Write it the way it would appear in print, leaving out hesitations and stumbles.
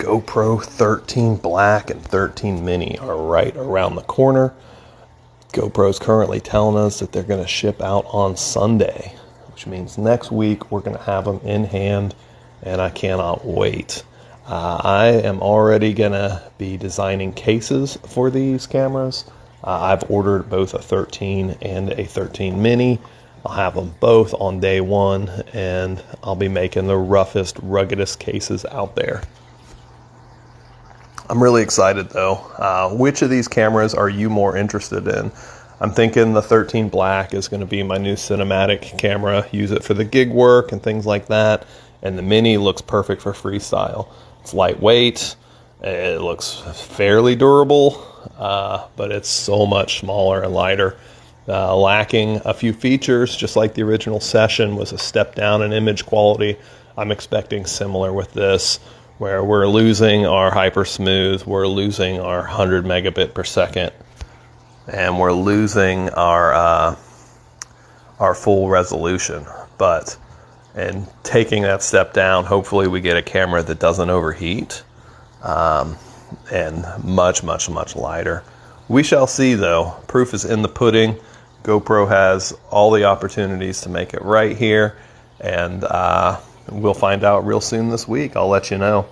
GoPro 13 Black and 13 Mini are right around the corner. GoPro's currently telling us that they're going to ship out on Sunday, which means next week we're going to have them in hand, and I cannot wait. I am already going to be designing cases for these cameras. I've ordered both a 13 and a 13 Mini. I'll have them both on day one, and I'll be making the roughest, ruggedest cases out there. I'm really excited though. Which of these cameras are you more interested in? I'm thinking the 13 Black is going to be my new cinematic camera. Use it for the gig work and things like that. And the Mini looks perfect for freestyle. It's lightweight. It looks fairly durable, but it's so much smaller and lighter. Lacking a few features, just like the original Session was a step down in image quality. I'm expecting similar with this, where we're losing our hyper smooth, we're losing our 100 megabit per second, and we're losing our full resolution. But in taking that step down, hopefully we get a camera that doesn't overheat, and much lighter. We shall see though. Proof is in the pudding. GoPro has all the opportunities to make it right here, and we'll find out real soon this week. I'll let you know.